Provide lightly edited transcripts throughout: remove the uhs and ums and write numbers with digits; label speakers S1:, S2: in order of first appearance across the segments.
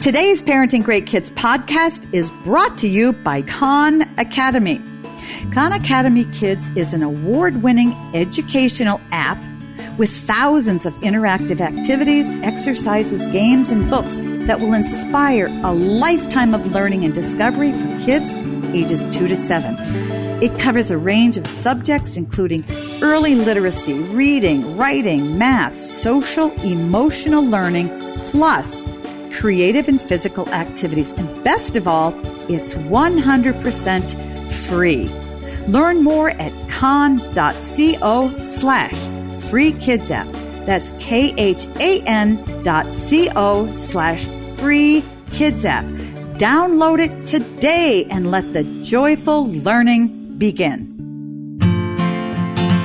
S1: Today's Parenting Great Kids podcast is brought to you by Khan Academy. Khan Academy Kids is an award-winning educational app with thousands of interactive activities, exercises, games, and books that will inspire a lifetime of learning and discovery for kids ages 2 to 7. It covers a range of subjects including early literacy, reading, writing, math, social, emotional learning, plus creative and physical activities. And best of all, it's 100% free. Learn more at khan.co/freeKidsApp. That's KHAN.co/freeKidsApp. Download it today and let the joyful learning begin.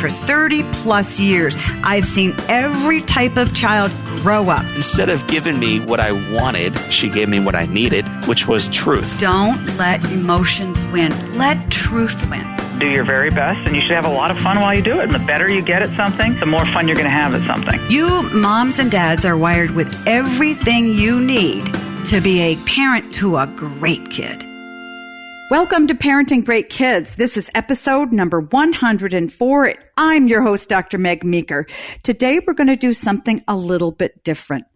S1: For 30 plus years, I've seen every type of child grow up.
S2: Instead of giving me what I wanted, she gave me what I needed, which was truth.
S1: Don't let emotions win. Let truth win.
S3: Do your very best, and you should have a lot of fun while you do it. And the better you get at something, the more fun you're going to have at something.
S1: You moms and dads are wired with everything you need to be a parent to a great kid. Welcome to Parenting Great Kids. This is episode number 104. I'm your host, Dr. Meg Meeker. Today, we're going to do something a little bit different.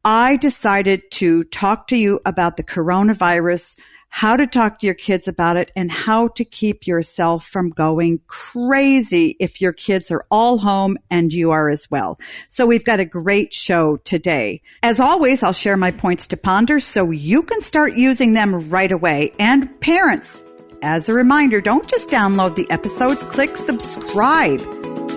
S1: I decided to talk to you about the coronavirus, how to talk to your kids about it, and how to keep yourself from going crazy if your kids are all home and you are as well. So we've got a great show today. As always, I'll share my points to ponder so you can start using them right away. And parents, as a reminder, don't just download the episodes, click subscribe.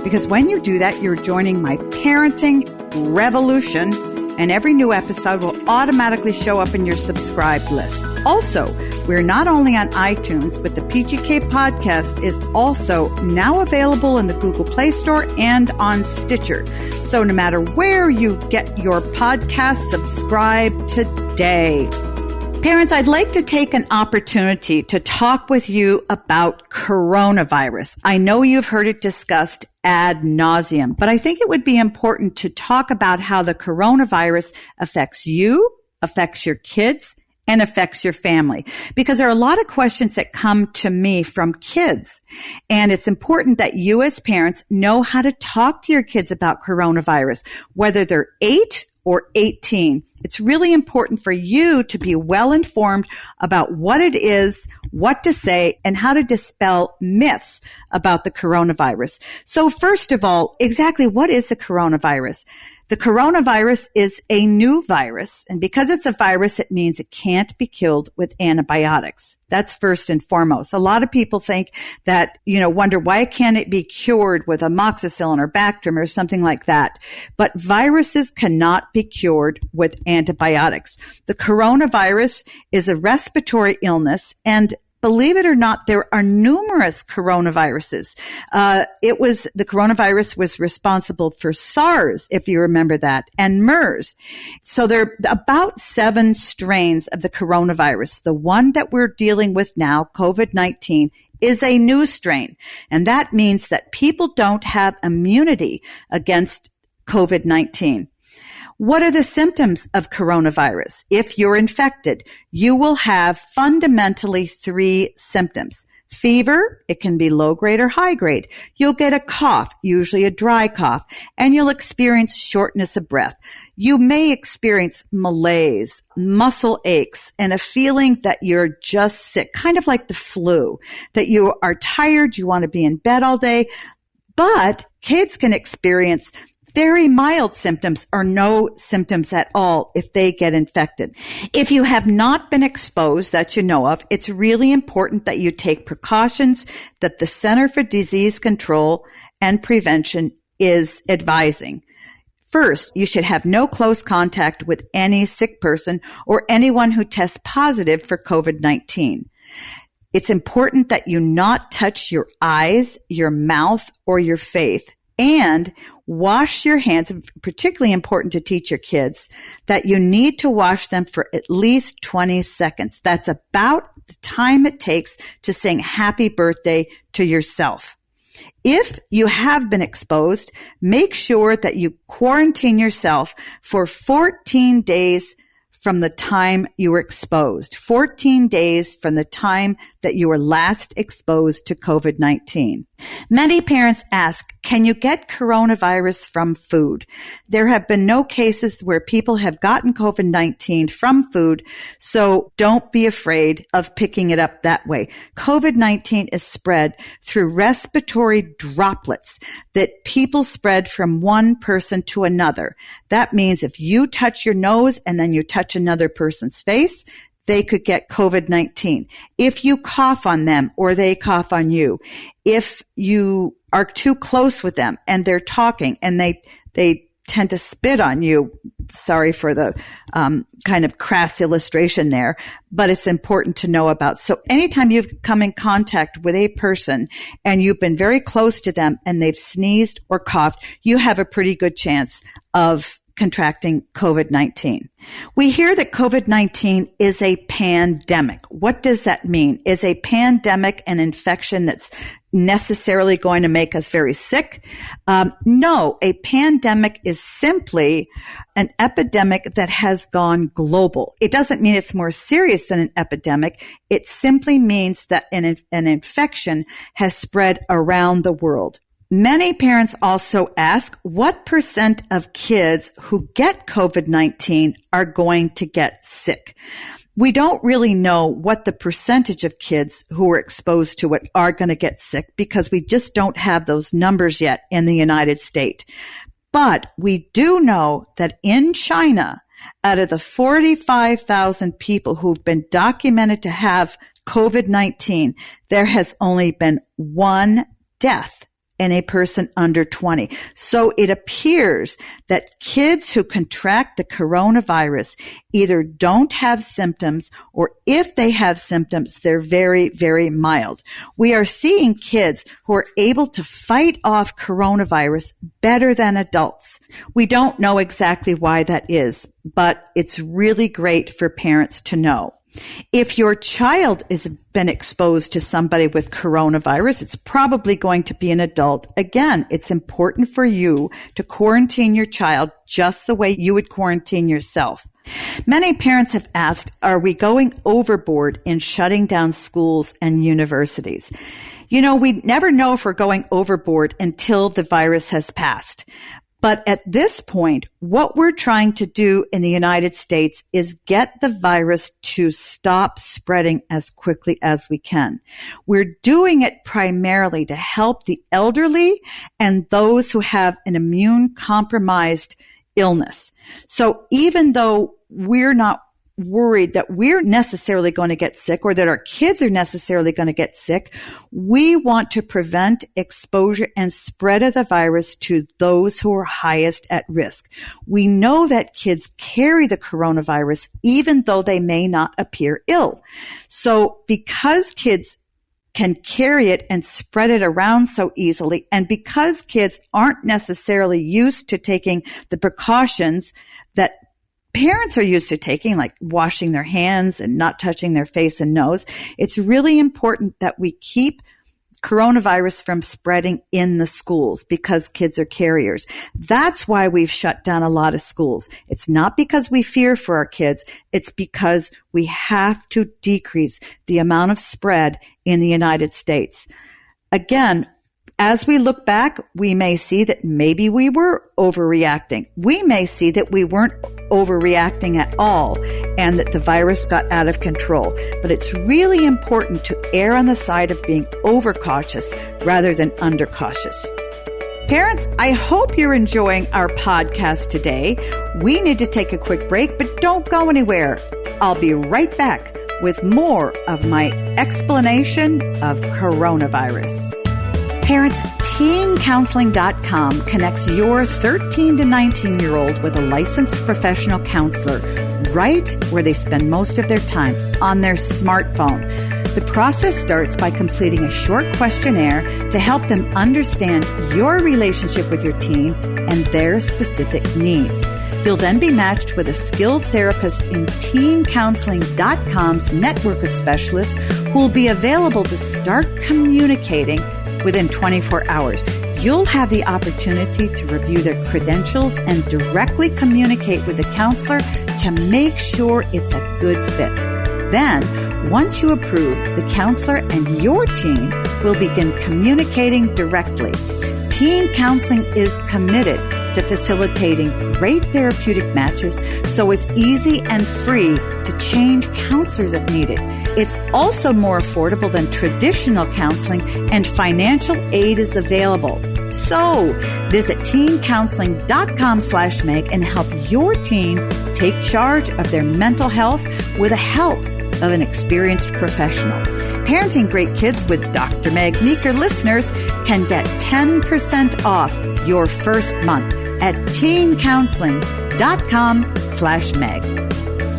S1: Because when you do that, you're joining my parenting revolution, and every new episode will automatically show up in your subscribed list. Also, we're not only on iTunes, but the PGK podcast is also now available in the Google Play Store and on Stitcher. So no matter where you get your podcast, subscribe today. Parents, I'd like to take an opportunity to talk with you about coronavirus. I know you've heard it discussed ad nauseum, but I think it would be important to talk about how the coronavirus affects you, affects your kids, and affects your family. Because there are a lot of questions that come to me from kids. And it's important that you as parents know how to talk to your kids about coronavirus, whether they're 8 or 18. It's really important for you to be well informed about what it is, what to say, and how to dispel myths about the coronavirus. So first of all, exactly what is the coronavirus? The coronavirus is a new virus, and because it's a virus, it means it can't be killed with antibiotics. That's first and foremost. A lot of people think that, wonder why can't it be cured with amoxicillin or Bactrim or something like that. But viruses cannot be cured with antibiotics. The coronavirus is a respiratory illness, and believe it or not, there are numerous coronaviruses. The coronavirus was responsible for SARS, if you remember that, and MERS. So there are about 7 strains of the coronavirus. The one that we're dealing with now, COVID-19, is a new strain. And that means that people don't have immunity against COVID-19. What are the symptoms of coronavirus? If you're infected, you will have fundamentally 3 symptoms. Fever, it can be low grade or high grade. You'll get a cough, usually a dry cough, and you'll experience shortness of breath. You may experience malaise, muscle aches, and a feeling that you're just sick, kind of like the flu, that you are tired, you want to be in bed all day. But kids can experience very mild symptoms or no symptoms at all if they get infected. If you have not been exposed that you know of, it's really important that you take precautions that the Center for Disease Control and Prevention is advising. First, you should have no close contact with any sick person or anyone who tests positive for COVID-19. It's important that you not touch your eyes, your mouth, or your face. And wash your hands. Particularly important to teach your kids that you need to wash them for at least 20 seconds. That's about the time it takes to sing happy birthday to yourself. If you have been exposed, make sure that you quarantine yourself for 14 days from the time you were exposed, 14 days from the time that you were last exposed to COVID-19. Many parents ask, can you get coronavirus from food? There have been no cases where people have gotten COVID-19 from food, so don't be afraid of picking it up that way. COVID-19 is spread through respiratory droplets that people spread from one person to another. That means if you touch your nose and then you touch another person's face, they could get COVID-19. If you cough on them or they cough on you, if you are too close with them and they're talking and they tend to spit on you, sorry for the kind of crass illustration there, but it's important to know about. So anytime you've come in contact with a person and you've been very close to them and they've sneezed or coughed, you have a pretty good chance of contracting COVID-19. We hear that COVID-19 is a pandemic. What does that mean? Is a pandemic an infection that's necessarily going to make us very sick? No, a pandemic is simply an epidemic that has gone global. It doesn't mean it's more serious than an epidemic. It simply means that an infection has spread around the world. Many parents also ask, what percent of kids who get COVID-19 are going to get sick? We don't really know what the percentage of kids who are exposed to it are going to get sick because we just don't have those numbers yet in the United States. But we do know that in China, out of the 45,000 people who've been documented to have COVID-19, there has only been one death in a person under 20. So it appears that kids who contract the coronavirus either don't have symptoms, or if they have symptoms, they're very, very mild. We are seeing kids who are able to fight off coronavirus better than adults. We don't know exactly why that is, but it's really great for parents to know. If your child has been exposed to somebody with coronavirus, it's probably going to be an adult. Again, it's important for you to quarantine your child just the way you would quarantine yourself. Many parents have asked, are we going overboard in shutting down schools and universities? You know, we never know if we're going overboard until the virus has passed. But at this point, what we're trying to do in the United States is get the virus to stop spreading as quickly as we can. We're doing it primarily to help the elderly and those who have an immune compromised illness. So even though we're not worried that we're necessarily going to get sick or that our kids are necessarily going to get sick, we want to prevent exposure and spread of the virus to those who are highest at risk. We know that kids carry the coronavirus even though they may not appear ill. So because kids can carry it and spread it around so easily, and because kids aren't necessarily used to taking the precautions that parents are used to taking, like washing their hands and not touching their face and nose, it's really important that we keep coronavirus from spreading in the schools because kids are carriers. That's why we've shut down a lot of schools. It's not because we fear for our kids. It's because we have to decrease the amount of spread in the United States. Again, as we look back, we may see that maybe we were overreacting. We may see that we weren't overreacting at all and that the virus got out of control. But it's really important to err on the side of being overcautious rather than undercautious. Parents, I hope you're enjoying our podcast today. We need to take a quick break, but don't go anywhere. I'll be right back with more of my explanation of coronavirus. Parents, teencounseling.com connects your 13 to 19-year-old with a licensed professional counselor right where they spend most of their time, on their smartphone. The process starts by completing a short questionnaire to help them understand your relationship with your teen and their specific needs. You'll then be matched with a skilled therapist in teencounseling.com's network of specialists who will be available to start communicating within 24 hours. you'll have the opportunity to review their credentials and directly communicate with the counselor to make sure it's a good fit. Then, once you approve, the counselor and your teen will begin communicating directly. Teen counseling is committed to facilitating great therapeutic matches, so it's easy and free to change counselors if needed. It's also more affordable than traditional counseling, and financial aid is available. So visit teencounseling.com/Meg and help your teen take charge of their mental health with the help of an experienced professional. Parenting Great Kids with Dr. Meg Meeker listeners can get 10% off your first month at teencounseling.com/Meg.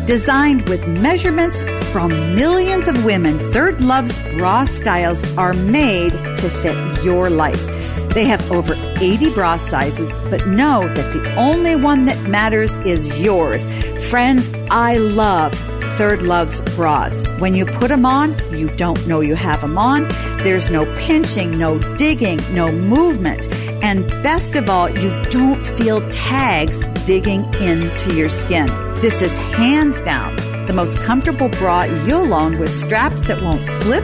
S1: Designed with measurements from millions of women, Third Love's bra styles are made to fit your life. They have over 80 bra sizes, but know that the only one that matters is yours. Friends, I love Third Love's bras. When you put them on, you don't know you have them on. There's no pinching, no digging, no movement. And best of all, you don't feel tags digging into your skin. This is hands down the most comfortable bra you'll own, with straps that won't slip,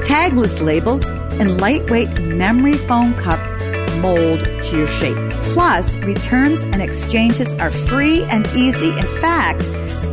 S1: tagless labels, and lightweight memory foam cups mold to your shape. Plus, returns and exchanges are free and easy. In fact,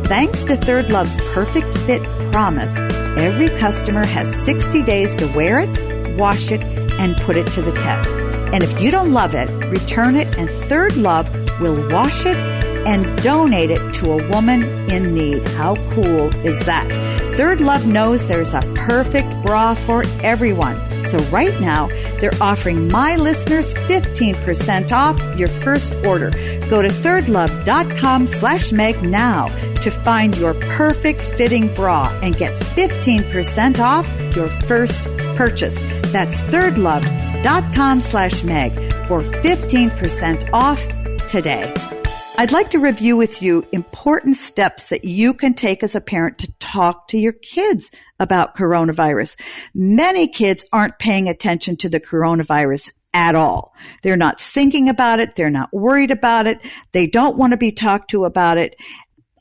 S1: thanks to Third Love's Perfect Fit Promise, every customer has 60 days to wear it, wash it, and put it to the test. And if you don't love it, return it, and Third Love will wash it and donate it to a woman in need. How cool is that? Third Love knows there's a perfect bra for everyone. So right now, they're offering my listeners 15% off your first order. Go to thirdlove.com/Meg now to find your perfect fitting bra and get 15% off your first purchase. That's thirdlove.com/Meg for 15% off today. I'd like to review with you important steps that you can take as a parent to talk to your kids about coronavirus. Many kids aren't paying attention to the coronavirus at all. They're not thinking about it. They're not worried about it. They don't want to be talked to about it.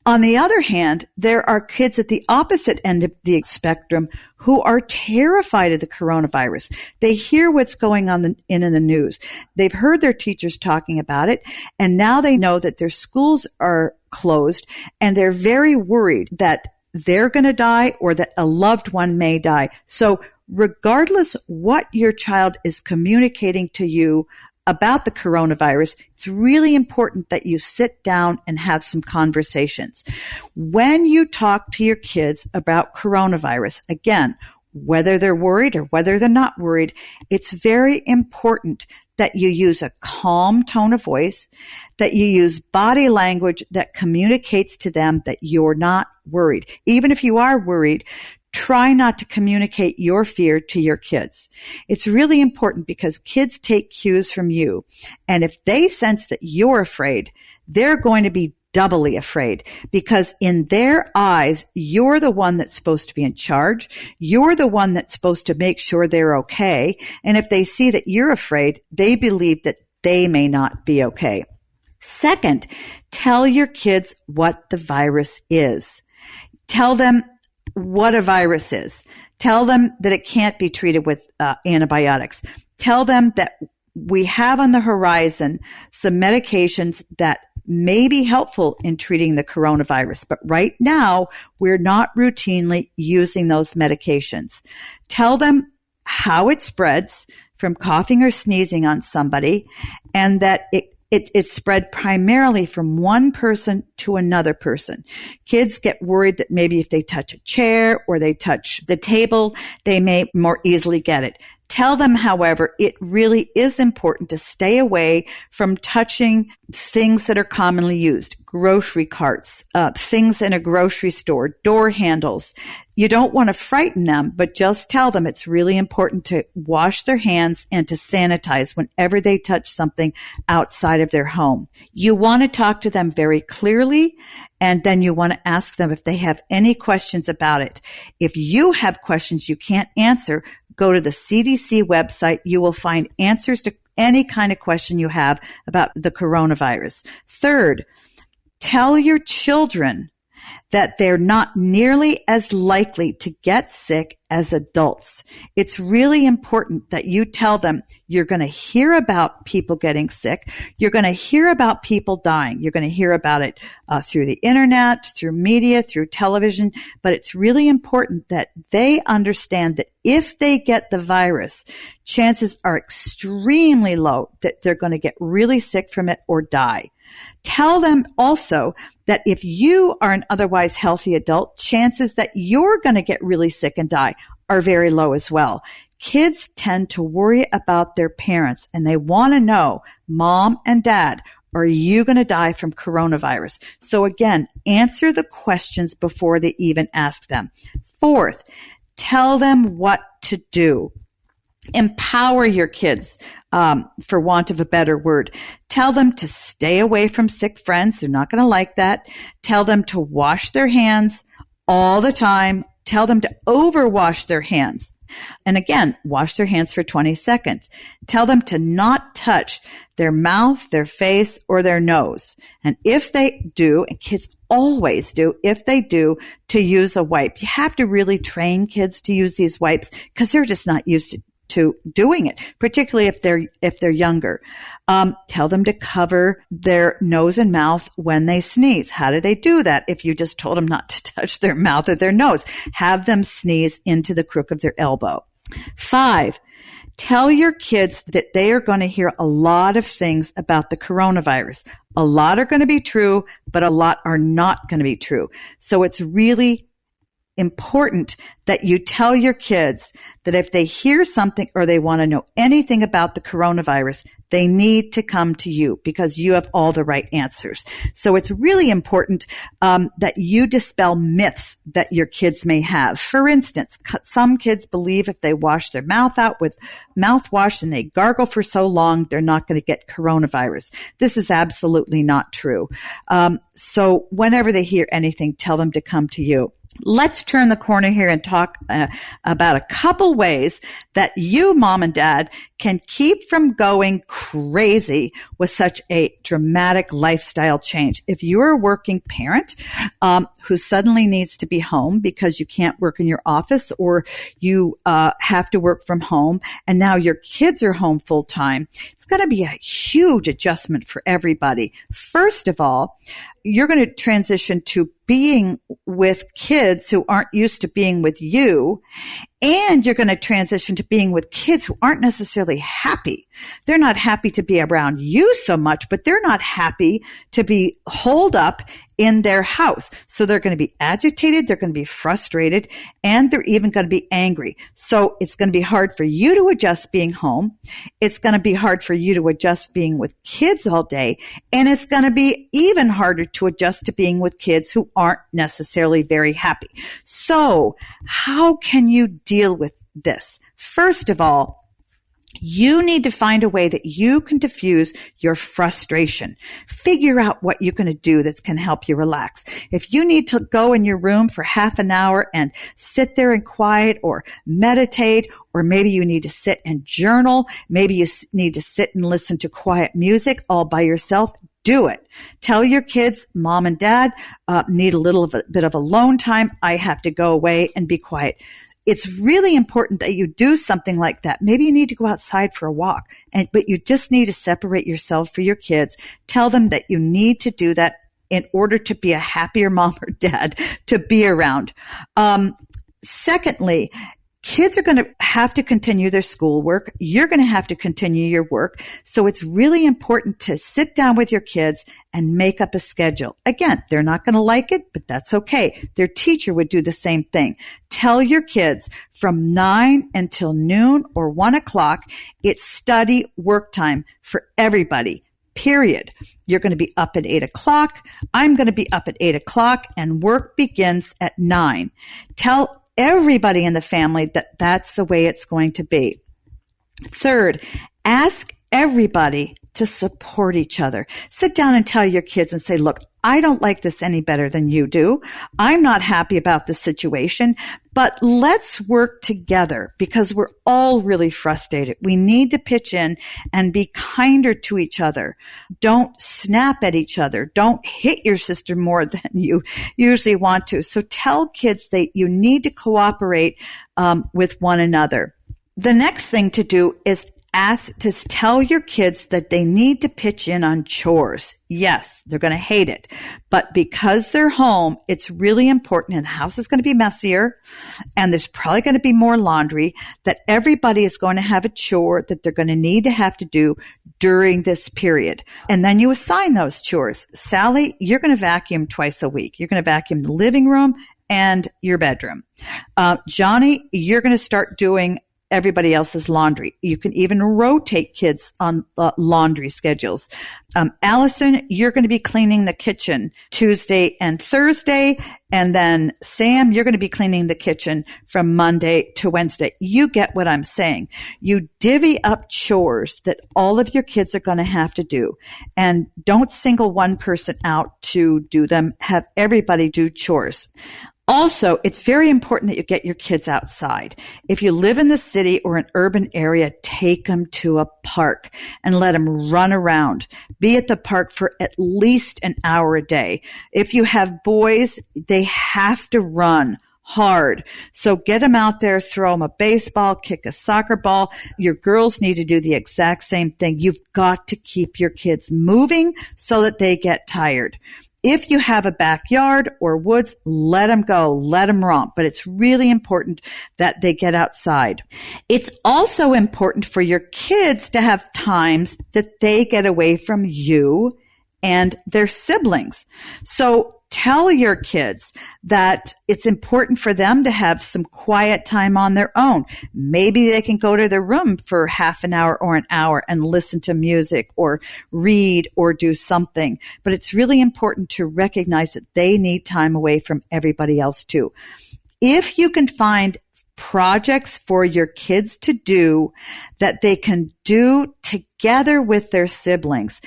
S1: On the other hand, there are kids at the opposite end of the spectrum who are terrified of the coronavirus. They hear what's going on in the news. They've heard their teachers talking about it, and now they know that their schools are closed, and they're very worried that they're going to die or that a loved one may die. So regardless what your child is communicating to you about the coronavirus, it's really important that you sit down and have some conversations. When you talk to your kids about coronavirus, again, whether they're worried or whether they're not worried, it's very important that you use a calm tone of voice, that you use body language that communicates to them that you're not worried. Even if you are worried, try not to communicate your fear to your kids. It's really important because kids take cues from you. And if they sense that you're afraid, they're going to be doubly afraid, because in their eyes, you're the one that's supposed to be in charge. You're the one that's supposed to make sure they're okay. And if they see that you're afraid, they believe that they may not be okay. Second, tell your kids what the virus is. Tell them what a virus is. Tell them that it can't be treated with antibiotics. Tell them that we have on the horizon some medications that may be helpful in treating the coronavirus, but right now we're not routinely using those medications. Tell them how it spreads from coughing or sneezing on somebody, and that it's spread primarily from one person to another person. Kids get worried that maybe if they touch a chair or they touch the table, they may more easily get it. Tell them, however, it really is important to stay away from touching things that are commonly used. Grocery carts, things in a grocery store, door handles. You don't want to frighten them, but just tell them it's really important to wash their hands and to sanitize whenever they touch something outside of their home. You want to talk to them very clearly, and then you want to ask them if they have any questions about it. If you have questions you can't answer, go to the CDC website. You will find answers to any kind of question you have about the coronavirus. Third, tell your children that they're not nearly as likely to get sick as adults. It's really important that you tell them you're going to hear about people getting sick. You're going to hear about people dying. You're going to hear about it through the internet, through media, through television. But it's really important that they understand that if they get the virus, chances are extremely low that they're going to get really sick from it or die. Tell them also that if you are an otherwise healthy adult, chances that you're going to get really sick and die are very low as well. Kids tend to worry about their parents and they want to know, Mom and Dad, are you going to die from coronavirus? So again, answer the questions before they even ask them. Fourth, tell them what to do. Empower your kids, for want of a better word. Tell them to stay away from sick friends. They're not going to like that. Tell them to wash their hands all the time. Tell them to overwash their hands. And again, wash their hands for 20 seconds. Tell them to not touch their mouth, their face, or their nose. And if they do, and kids always do, if they do, to use a wipe. You have to really train kids to use these wipes because they're just not used to doing it, particularly if they're younger. Tell them to cover their nose and mouth when they sneeze. How do they do that? If you just told them not to touch their mouth or their nose, have them sneeze into the crook of their elbow. 5, tell your kids that they are going to hear a lot of things about the coronavirus. A lot are going to be true, but a lot are not going to be true. So it's really important that you tell your kids that if they hear something or they want to know anything about the coronavirus, they need to come to you because you have all the right answers. So it's really important that you dispel myths that your kids may have. For instance, some kids believe if they wash their mouth out with mouthwash and they gargle for so long, they're not going to get coronavirus. This is absolutely not true. So whenever they hear anything, tell them to come to you. Let's turn the corner here and talk about a couple ways that you, Mom and Dad, can keep from going crazy with such a dramatic lifestyle change. If you're a working parent who suddenly needs to be home because you can't work in your office or you have to work from home and now your kids are home full time, it's going to be a huge adjustment for everybody. First of all, you're going to transition to being with kids who aren't used to being with you, and you're going to transition to being with kids who aren't necessarily happy. They're not happy to be around you so much, but they're not happy to be holed up in their house. So they're going to be agitated, they're going to be frustrated, and they're even going to be angry. So it's going to be hard for you to adjust being home. It's going to be hard for you to adjust being with kids all day. And it's going to be even harder to adjust to being with kids who aren't necessarily very happy. So how can you deal with this? First of all, you need to find a way that you can diffuse your frustration. Figure out what you're going to do that can help you relax. If you need to go in your room for half an hour and sit there in quiet or meditate, or maybe you need to sit and journal, maybe you need to sit and listen to quiet music all by yourself, do it. Tell your kids, Mom and Dad need a little bit of alone time. I have to go away and be quiet. It's really important that you do something like that. Maybe you need to go outside for a walk, but you just need to separate yourself for your kids. Tell them that you need to do that in order to be a happier mom or dad to be around. Secondly, kids are going to have to continue their schoolwork. You're going to have to continue your work. So it's really important to sit down with your kids and make up a schedule. Again, they're not going to like it, but that's okay. Their teacher would do the same thing. Tell your kids from 9 until noon or 1 o'clock, it's study work time for everybody. Period. You're going to be up at 8 o'clock. I'm going to be up at 8 o'clock and work begins at 9. Tell everybody in the family that that's the way it's going to be. Third, ask everybody to support each other. Sit down and tell your kids and say, look, I don't like this any better than you do. I'm not happy about this situation, but let's work together because we're all really frustrated. We need to pitch in and be kinder to each other. Don't snap at each other. Don't hit your sister more than you usually want to. So tell kids that you need to cooperate with one another. The next thing to do is tell your kids that they need to pitch in on chores. Yes, they're going to hate it, but because they're home, it's really important, and the house is going to be messier, and there's probably going to be more laundry, that everybody is going to have a chore that they're going to need to have to do during this period. And then you assign those chores. Sally, you're going to vacuum twice a week. You're going to vacuum the living room and your bedroom. Johnny, you're going to start doing everybody else's laundry. You can even rotate kids on laundry schedules. Allison, you're going to be cleaning the kitchen Tuesday and Thursday. And then Sam, you're going to be cleaning the kitchen from Monday to Wednesday. You get what I'm saying. You divvy up chores that all of your kids are going to have to do. And don't single one person out to do them. Have everybody do chores. Also, it's very important that you get your kids outside. If you live in the city or an urban area, take them to a park and let them run around. Be at the park for at least an hour a day. If you have boys, they have to run hard. So get them out there, throw them a baseball, kick a soccer ball. Your girls need to do the exact same thing. You've got to keep your kids moving so that they get tired. If you have a backyard or woods, let them go, let them romp. But it's really important that they get outside. It's also important for your kids to have times that they get away from you and their siblings. So tell your kids that it's important for them to have some quiet time on their own. Maybe they can go to their room for half an hour or an hour and listen to music or read or do something. But it's really important to recognize that they need time away from everybody else too. If you can find projects for your kids to do that they can do together with their siblings,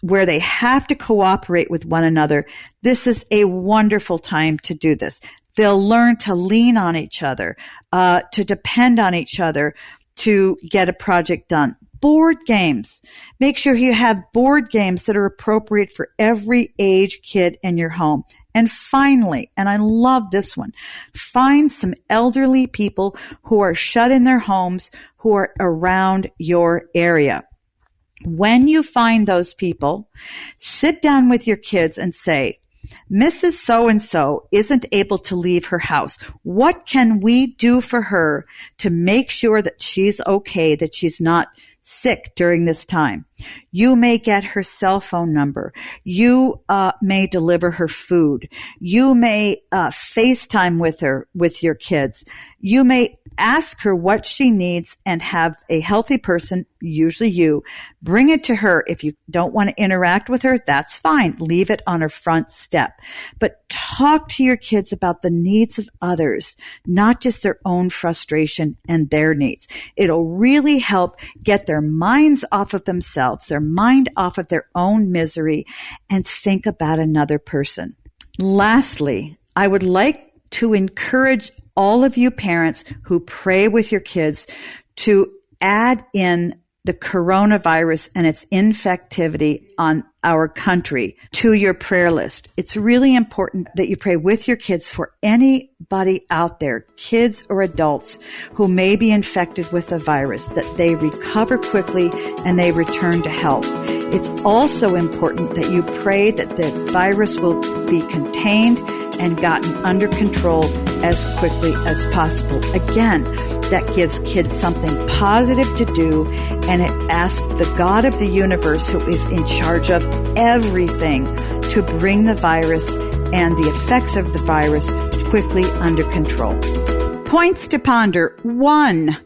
S1: where they have to cooperate with one another, this is a wonderful time to do this. They'll learn to lean on each other, to depend on each other to get a project done. Board games. Make sure you have board games that are appropriate for every age kid in your home. And finally, and I love this one, find some elderly people who are shut in their homes, who are around your area. When you find those people, sit down with your kids and say, Mrs. So-and-so isn't able to leave her house. What can we do for her to make sure that she's okay, that she's not sick during this time? You may get her cell phone number. You may deliver her food. You may FaceTime with her, with your kids. You may ask her what she needs and have a healthy person, usually you, bring it to her. If you don't want to interact with her, that's fine. Leave it on her front step. But talk to your kids about the needs of others, not just their own frustration and their needs. It'll really help get their minds off of themselves, their mind off of their own misery, and think about another person. Lastly, I would like to encourage all of you parents who pray with your kids to add in the coronavirus and its infectivity on our country to your prayer list. It's really important that you pray with your kids for anybody out there, kids or adults, who may be infected with the virus, that they recover quickly and they return to health. It's also important that you pray that the virus will be contained and gotten under control as quickly as possible. Again, that gives kids something positive to do, and it asks the God of the universe, who is in charge of everything, to bring the virus and the effects of the virus quickly under control. Points to ponder. 1,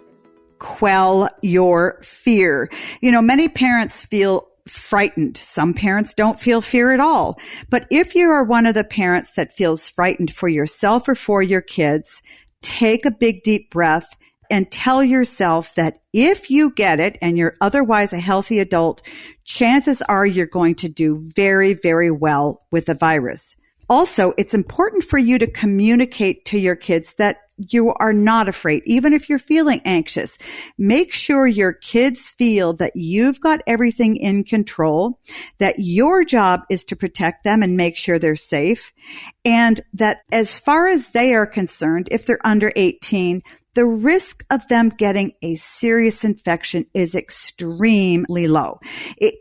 S1: quell your fear. You know, many parents feel frightened. Some parents don't feel fear at all. But if you are one of the parents that feels frightened for yourself or for your kids, take a big deep breath and tell yourself that if you get it and you're otherwise a healthy adult, chances are you're going to do very, very well with the virus. Also, it's important for you to communicate to your kids that you are not afraid, even if you're feeling anxious. Make sure your kids feel that you've got everything in control, that your job is to protect them and make sure they're safe, and that as far as they are concerned, if they're under 18, the risk of them getting a serious infection is extremely low.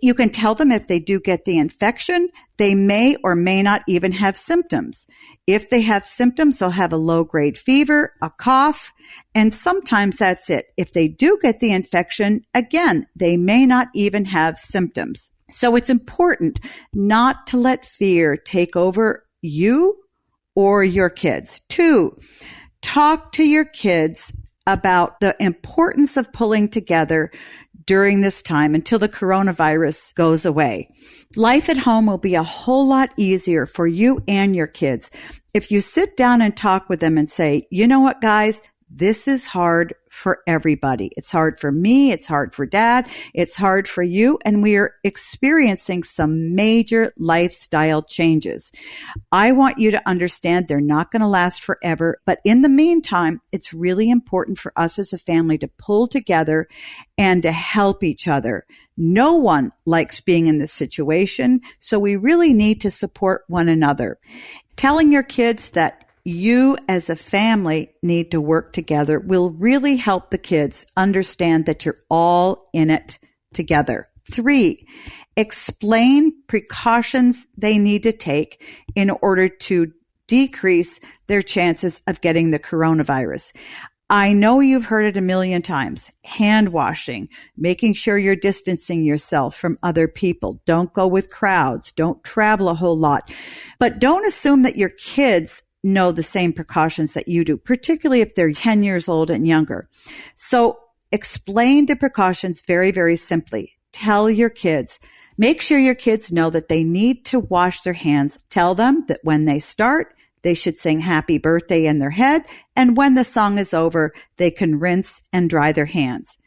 S1: You can tell them if they do get the infection, they may or may not even have symptoms. If they have symptoms, they'll have a low-grade fever, a cough, and sometimes that's it. If they do get the infection, again, they may not even have symptoms. So it's important not to let fear take over you or your kids. 2, talk to your kids about the importance of pulling together during this time until the coronavirus goes away. Life at home will be a whole lot easier for you and your kids if you sit down and talk with them and say, you know what, guys, this is hard for everybody. It's hard for me. It's hard for Dad. It's hard for you. And we are experiencing some major lifestyle changes. I want you to understand they're not going to last forever. But in the meantime, it's really important for us as a family to pull together and to help each other. No one likes being in this situation. So we really need to support one another. Telling your kids that you as a family need to work together will really help the kids understand that you're all in it together. 3, explain precautions they need to take in order to decrease their chances of getting the coronavirus. I know you've heard it a million times. Hand washing, making sure you're distancing yourself from other people. Don't go with crowds. Don't travel a whole lot. But don't assume that your kids know the same precautions that you do, particularly if they're 10 years old and younger. So explain the precautions very, very simply. Tell your kids. Make sure your kids know that they need to wash their hands. Tell them that when they start, they should sing happy birthday in their head. And when the song is over, they can rinse and dry their hands.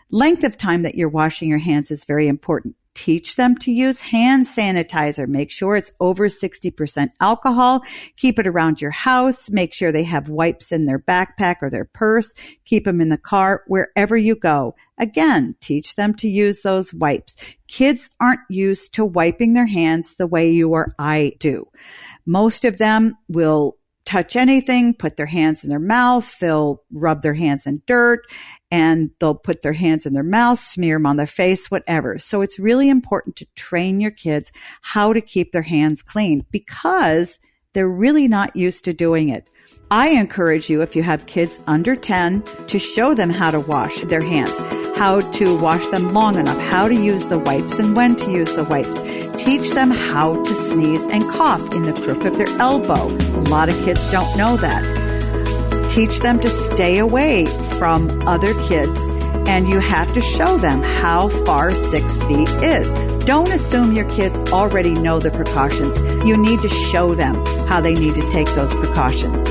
S1: Length of time that you're washing your hands is very important. Teach them to use hand sanitizer. Make sure it's over 60% alcohol. Keep it around your house. Make sure they have wipes in their backpack or their purse. Keep them in the car, wherever you go. Again, teach them to use those wipes. Kids aren't used to wiping their hands the way you or I do. Most of them will touch anything, put their hands in their mouth, they'll rub their hands in dirt, and they'll put their hands in their mouth, smear them on their face, whatever. So it's really important to train your kids how to keep their hands clean because they're really not used to doing it. I encourage you, if you have kids under 10, to show them how to wash their hands, how to wash them long enough, how to use the wipes and when to use the wipes. Teach them how to sneeze and cough in the crook of their elbow. A lot of kids don't know that. Teach them to stay away from other kids, and you have to show them how far 6 feet is. Don't assume your kids already know the precautions. You need to show them how they need to take those precautions.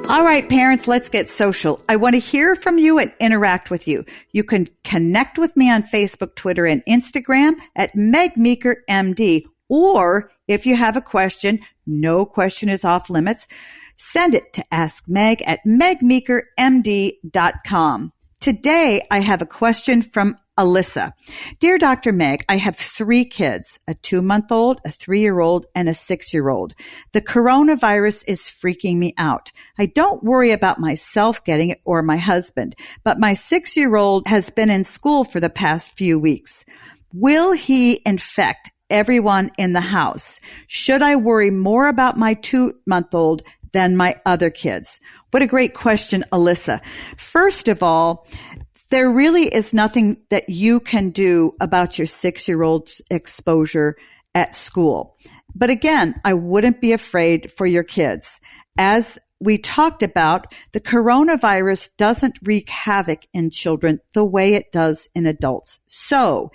S1: All right, parents, let's get social. I want to hear from you and interact with you. You can connect with me on Facebook, Twitter, and Instagram at Meg Meeker MD. Or if you have a question, no question is off limits, send it to askmeg at megmeekermd.com. Today, I have a question from Alyssa. Dear Dr. Meg, I have 3 kids, a 2-month-old, a 3-year-old, and a 6-year-old. The coronavirus is freaking me out. I don't worry about myself getting it or my husband, but my 6-year-old has been in school for the past few weeks. Will he infect everyone in the house? Should I worry more about my 2-month-old than my other kids? What a great question, Alyssa. First of all, there really is nothing that you can do about your 6-year-old's exposure at school. But again, I wouldn't be afraid for your kids. As we talked about, the coronavirus doesn't wreak havoc in children the way it does in adults. So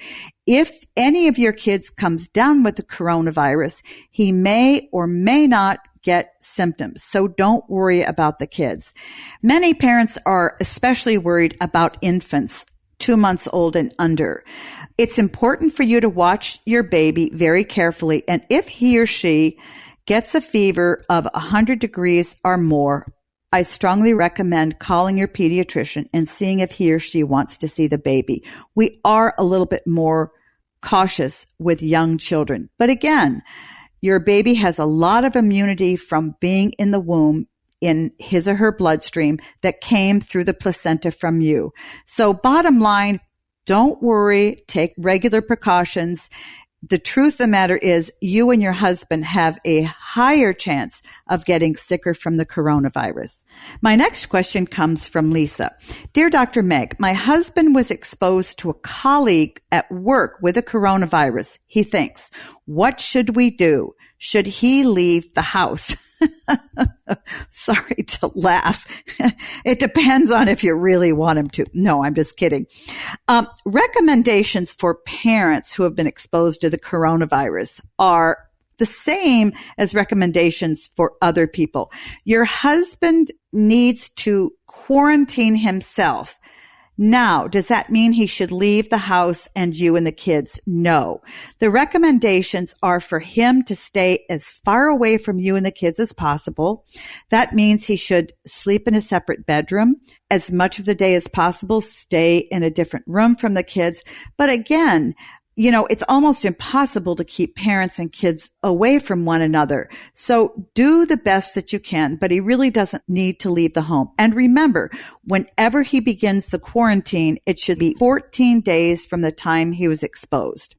S1: if any of your kids comes down with the coronavirus, he may or may not get symptoms. So don't worry about the kids. Many parents are especially worried about infants 2 months old and under. It's important for you to watch your baby very carefully. And if he or she gets a fever of 100 degrees or more, I strongly recommend calling your pediatrician and seeing if he or she wants to see the baby. We are a little bit more cautious with young children. But again, your baby has a lot of immunity from being in the womb in his or her bloodstream that came through the placenta from you. So bottom line, don't worry, take regular precautions. The truth of the matter is you and your husband have a higher chance of getting sicker from the coronavirus. My next question comes from Lisa. Dear Dr. Meg, my husband was exposed to a colleague at work with a coronavirus. He thinks, what should we do? Should he leave the house? Sorry to laugh. It depends on if you really want him to. No, I'm just kidding. Recommendations for parents who have been exposed to the coronavirus are the same as recommendations for other people. Your husband needs to quarantine himself. Now, does that mean he should leave the house and you and the kids? No. The recommendations are for him to stay as far away from you and the kids as possible. That means he should sleep in a separate bedroom. As much of the day as possible, stay in a different room from the kids. But again, you know, it's almost impossible to keep parents and kids away from one another. So do the best that you can, but he really doesn't need to leave the home. And remember, whenever he begins the quarantine, it should be 14 days from the time he was exposed.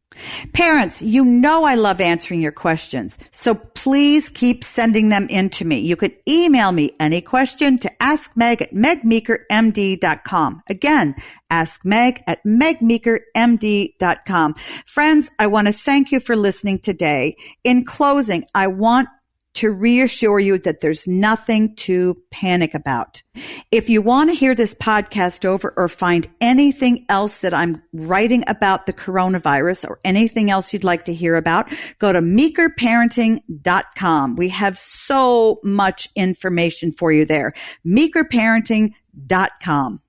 S1: Parents, you know I love answering your questions, so please keep sending them in to me. You can email me any question to askmeg@megmeekermd.com. Again, askmeg@megmeekermd.com. Friends, I want to thank you for listening today. In closing, I want to reassure you that there's nothing to panic about. If you want to hear this podcast over or find anything else that I'm writing about the coronavirus or anything else you'd like to hear about, go to meekerparenting.com. We have so much information for you there. meekerparenting.com.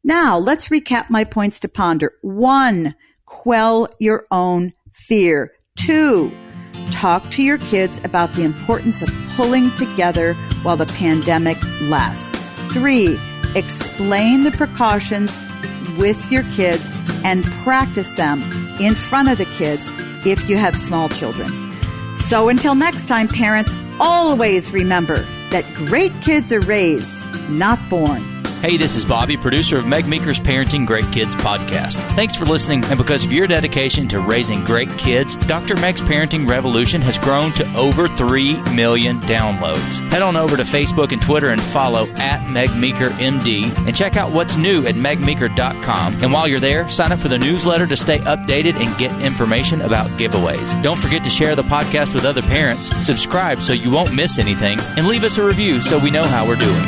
S1: Now, let's recap my points to ponder. 1, quell your own fear. 2, talk to your kids about the importance of pulling together while the pandemic lasts. 3, explain the precautions with your kids and practice them in front of the kids if you have small children. So until next time, parents, always remember that great kids are raised, not born.
S4: Hey, this is Bobby, producer of Meg Meeker's Parenting Great Kids podcast. Thanks for listening, and because of your dedication to raising great kids, Dr. Meg's Parenting Revolution has grown to over 3 million downloads. Head on over to Facebook and Twitter and follow @MegMeekerMD and check out what's new at megmeeker.com. And while you're there, sign up for the newsletter to stay updated and get information about giveaways. Don't forget to share the podcast with other parents, subscribe so you won't miss anything, and leave us a review so we know how we're doing.